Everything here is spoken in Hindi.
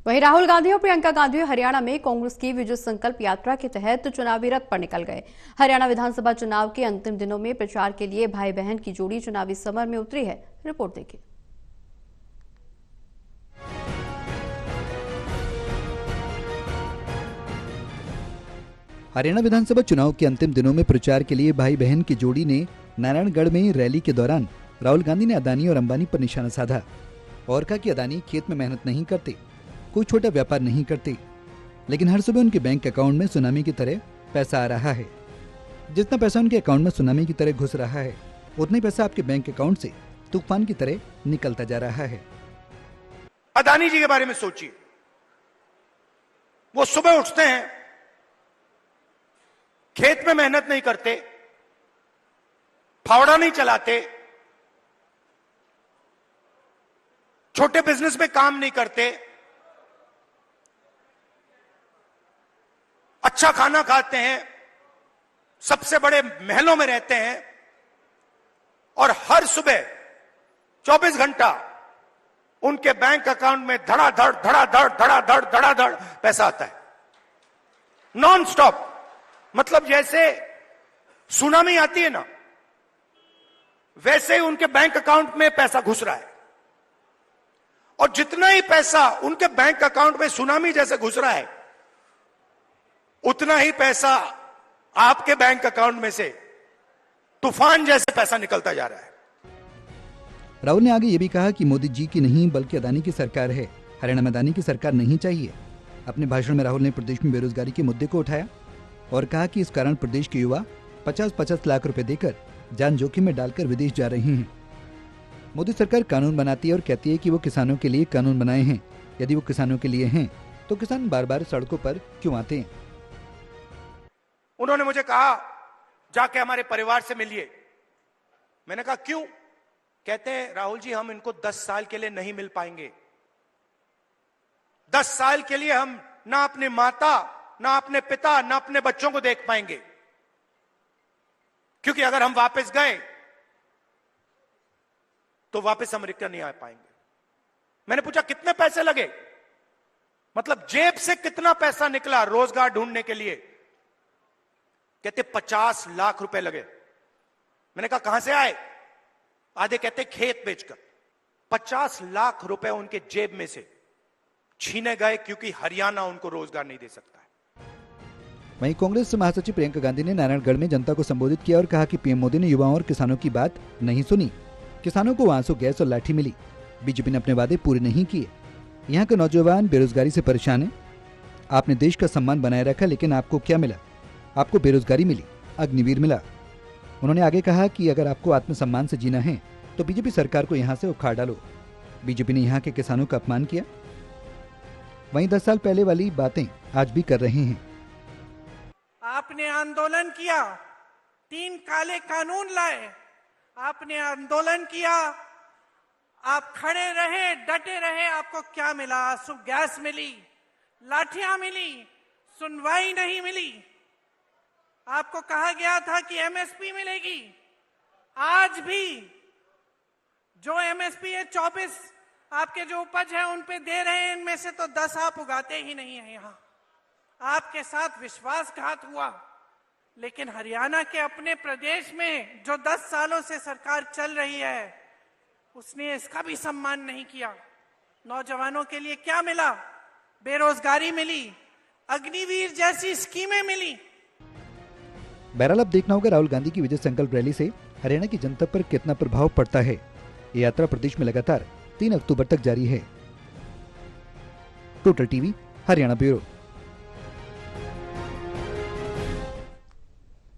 वहीं राहुल गांधी और प्रियंका गांधी हरियाणा में कांग्रेस की विजय संकल्प यात्रा के तहत चुनावी रथ पर निकल गए। हरियाणा विधानसभा चुनाव के अंतिम दिनों में प्रचार के लिए भाई बहन की जोड़ी चुनावी समर में उतरी है। रिपोर्ट देखिए। हरियाणा विधानसभा चुनाव के अंतिम दिनों में प्रचार के लिए भाई बहन की जोड़ी ने नारायणगढ़ में रैली के दौरान राहुल गांधी ने अदानी और अंबानी पर निशाना साधा और कहा कि अदानी खेत में मेहनत नहीं करते, कोई छोटा व्यापार नहीं करते, लेकिन हर सुबह उनके बैंक अकाउंट में सुनामी की तरह पैसा आ रहा है। जितना पैसा उनके अकाउंट में सुनामी की तरह घुस रहा है, उतना ही पैसा आपके बैंक अकाउंट से तूफान की तरह निकलता जा रहा है। अदानी जी के बारे में सोचिए, वो सुबह उठते हैं, खेत में मेहनत नहीं करते, फावड़ा नहीं चलाते, छोटे बिजनेस में काम नहीं करते, अच्छा खाना खाते हैं, सबसे बड़े महलों में रहते हैं और हर सुबह 24 घंटा उनके बैंक अकाउंट में धड़ाधड़ धड़ाधड़ धड़ाधड़ धड़ाधड़ पैसा आता है, नॉन स्टॉप। मतलब जैसे सुनामी आती है ना, वैसे ही उनके बैंक अकाउंट में पैसा घुस रहा है और जितना ही पैसा उनके बैंक अकाउंट में सुनामी जैसे घुस रहा है, उतना ही पैसा आपके बैंक अकाउंट में से तूफान जैसे पैसा निकलता जा रहा है। राहुल ने आगे ये भी कहा कि मोदी जी की नहीं बल्कि अदानी की सरकार है, हरियाणा में अदानी की सरकार नहीं चाहिए। अपने भाषण में राहुल ने प्रदेश में बेरोजगारी के मुद्दे को उठाया और कहा कि इस कारण प्रदेश के युवा 50-50 लाख रुपए देकर जान जोखिम में डालकर विदेश जा रहे हैं। मोदी सरकार कानून बनाती है और कहती है कि वो किसानों के लिए कानून बनाए हैं। यदि वो किसानों के लिए हैं तो किसान बार बार सड़कों पर क्यों आते हैं? उन्होंने मुझे कहा जाके हमारे परिवार से मिलिए। मैंने कहा क्यों? कहते हैं राहुल जी हम इनको 10 साल के लिए नहीं मिल पाएंगे। 10 साल के लिए हम ना अपने माता, ना अपने पिता, ना अपने बच्चों को देख पाएंगे, क्योंकि अगर हम वापस गए तो वापस अमेरिका नहीं आ पाएंगे। मैंने पूछा कितने पैसे लगे, मतलब जेब से कितना पैसा निकला रोजगार ढूंढने के लिए? कहते 50 लाख रुपए लगे। मैंने कहा कहां से आए? आधे कहते खेत बेचकर। 50 लाख रुपए उनके जेब में से छीने गए क्योंकि हरियाणा उनको रोजगार नहीं दे सकता है। वहीं कांग्रेस महासचिव प्रियंका गांधी ने नारायणगढ़ में जनता को संबोधित किया और कहा कि पीएम मोदी ने युवाओं और किसानों की बात नहीं सुनी। किसानों को आंसू गैस और लाठी मिली, बीजेपी ने अपने वादे पूरे नहीं किए। यहाँ के नौजवान बेरोजगारी से परेशान है। आपने देश का सम्मान बनाए रखा, लेकिन आपको क्या मिला? आपको बेरोजगारी मिली, अग्निवीर मिला। उन्होंने आगे कहा कि अगर आपको आत्मसम्मान से जीना है तो बीजेपी सरकार को यहाँ से उखाड़ डालो। बीजेपी ने यहाँ के किसानों का अपमान किया। वहीं 10 साल पहले वाली बातें आज भी कर रहे हैं। आपने आंदोलन किया, 3 काले कानून लाए, आपने आंदोलन किया, आप खड़े रहे, डटे रहे। आपको क्या मिला? आंसू गैस मिली, लाठियां मिली, सुनवाई नहीं मिली। आपको कहा गया था कि एमएसपी मिलेगी। आज भी जो एमएसपी है 24 आपके जो उपज है उन पे दे रहे हैं, इनमें से तो 10 आप उगाते ही नहीं है। यहाँ आपके साथ विश्वासघात हुआ। लेकिन हरियाणा के अपने प्रदेश में जो 10 सालों से सरकार चल रही है, उसने इसका भी सम्मान नहीं किया। नौजवानों के लिए क्या मिला? बेरोजगारी मिली, अग्निवीर जैसी स्कीमें मिली। बहरहाल अब देखना होगा राहुल गांधी की विजय संकल्प रैली से हरियाणा की जनता पर कितना प्रभाव पड़ता है। ये यात्रा प्रदेश में लगातार 3 अक्टूबर तक जारी है। Total TV Haryana bureau.